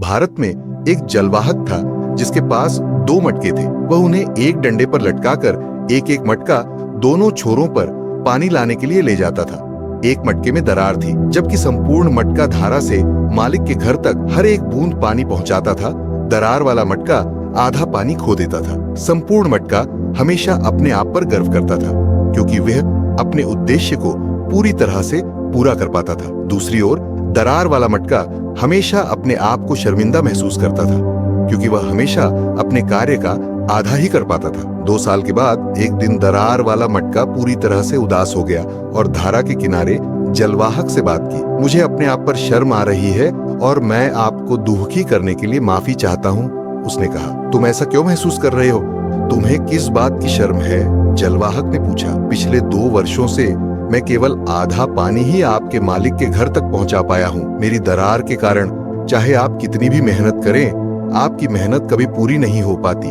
भारत में एक जलवाहक था जिसके पास 2 मटके थे। वह उन्हें एक डंडे पर लटकाकर एक एक मटका दोनों छोरों पर पानी लाने के लिए ले जाता था। एक मटके में दरार थी, जबकि संपूर्ण मटका धारा से मालिक के घर तक हर एक बूंद पानी पहुंचाता था। दरार वाला मटका आधा पानी खो देता था। संपूर्ण मटका हमेशा अपने आप पर गर्व करता था, क्योंकि वह अपने उद्देश्य को पूरी तरह से पूरा कर पाता था। दूसरी ओर दरार वाला मटका हमेशा अपने आप को शर्मिंदा महसूस करता था, क्योंकि वह हमेशा अपने कार्य का आधा ही कर पाता था। 2 साल के बाद एक दिन दरार वाला मटका पूरी तरह से उदास हो गया और धारा के किनारे जलवाहक से बात की। मुझे अपने आप पर शर्म आ रही है और मैं आपको दुखी करने के लिए माफी चाहता हूँ, उसने कहा। तुम ऐसा क्यों महसूस कर रहे हो? तुम्हें किस बात की शर्म है? जलवाहक ने पूछा। पिछले 2 वर्षों से मैं केवल आधा पानी ही आपके मालिक के घर तक पहुंचा पाया हूँ। मेरी दरार के कारण चाहे आप कितनी भी मेहनत करें, आपकी मेहनत कभी पूरी नहीं हो पाती।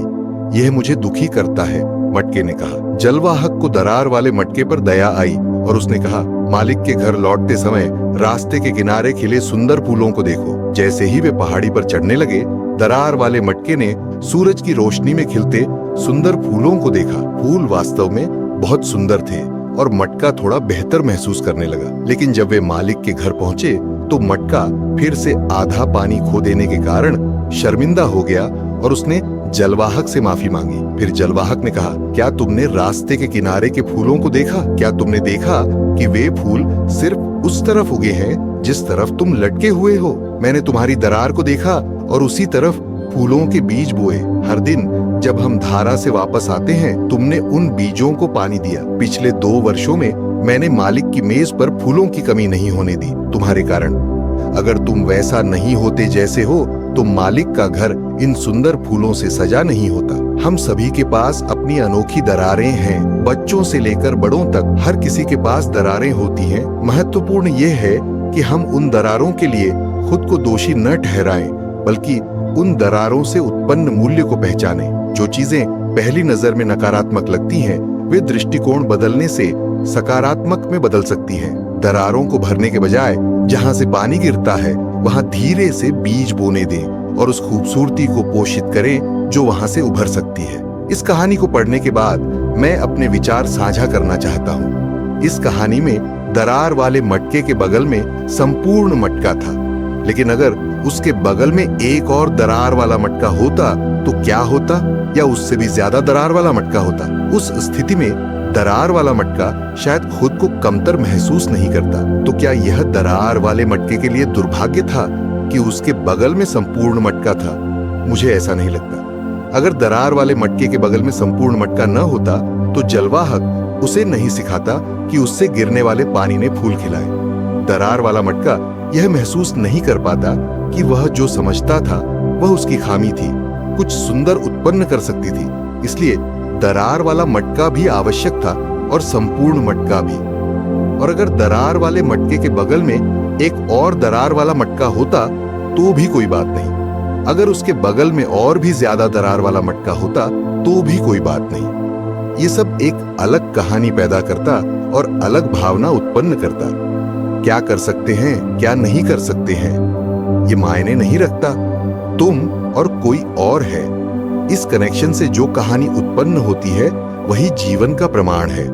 यह मुझे दुखी करता है, मटके ने कहा। जलवाहक को दरार वाले मटके पर दया आई और उसने कहा, मालिक के घर लौटते समय रास्ते के किनारे खिले सुंदर फूलों को देखो। जैसे ही वे पहाड़ी पर चढ़ने लगे, दरार वाले मटके ने सूरज की रोशनी में खिलते सुंदर फूलों को देखा। फूल वास्तव में बहुत सुंदर थे और मटका थोड़ा बेहतर महसूस करने लगा। लेकिन जब वे मालिक के घर पहुंचे तो मटका फिर से आधा पानी खो देने के कारण शर्मिंदा हो गया और उसने जलवाहक से माफी मांगी। फिर जलवाहक ने कहा, क्या तुमने रास्ते के किनारे के फूलों को देखा? क्या तुमने देखा कि वे फूल सिर्फ उस तरफ उगे हैं जिस तरफ तुम लटके हुए हो? मैंने तुम्हारी दरार को देखा और उसी तरफ फूलों के बीज बोए। हर दिन जब हम धारा से वापस आते हैं, तुमने उन बीजों को पानी दिया। पिछले 2 वर्षों में मैंने मालिक की मेज पर फूलों की कमी नहीं होने दी तुम्हारे कारण। अगर तुम वैसा नहीं होते जैसे हो तो मालिक का घर इन सुंदर फूलों से सजा नहीं होता। हम सभी के पास अपनी अनोखी दरारें हैं। बच्चों से लेकर बड़ों तक हर किसी के पास दरारें होती हैं। महत्वपूर्ण यह है कि हम उन दरारों के लिए खुद को दोषी न ठहराएं, बल्कि उन दरारों से उत्पन्न मूल्य को पहचानें। जो चीजें पहली नजर में नकारात्मक लगती हैं, वे दृष्टिकोण बदलने से सकारात्मक में बदल सकती हैं। दरारों को भरने के बजाय जहां से पानी गिरता है, वहां धीरे से बीज बोने दें और उस खूबसूरती को पोषित करें जो वहां से उभर सकती है। इस कहानी को पढ़ने के बाद मैं अपने विचार साझा करना चाहता हूँ। इस कहानी में दरार वाले मटके के बगल में संपूर्ण मटका था, लेकिन अगर उसके बगल में एक और दरार वाला मटका होता तो क्या होता? या उससे भी ज्यादा दरार वाला मटका होता? उस स्थिति में दरार वाला मटका शायद खुद को कमतर महसूस नहीं करता। तो क्या यह दरार वाले मटके के लिए दुर्भाग्य था कि उसके बगल में संपूर्ण मटका था? मुझे ऐसा नहीं लगता। अगर दरार वाले मटके के बगल में संपूर्ण मटका न होता तो जलवाहक उसे नहीं सिखाता कि उससे गिरने वाले पानी ने फूल खिलाए। दरार वाला मटका यह महसूस नहीं कर पाता कि वह जो समझता था वह उसकी खामी थी, कुछ सुंदर उत्पन्न कर सकती थी। इसलिए दरार वाला मटका भी आवश्यक था और संपूर्ण मटका भी। और अगर दरार वाले मटके के बगल में एक और दरार वाला मटका होता तो भी कोई बात नहीं। अगर उसके बगल में और भी ज्यादा दरार वाला मटका होता तो भी कोई बात नहीं। ये सब एक अलग कहानी पैदा करता और अलग भावना उत्पन्न करता। क्या कर सकते हैं, क्या नहीं कर सकते हैं, ये मायने नहीं रखता। तुम और कोई और है। इस कनेक्शन से जो कहानी उत्पन्न होती है वही जीवन का प्रमाण है।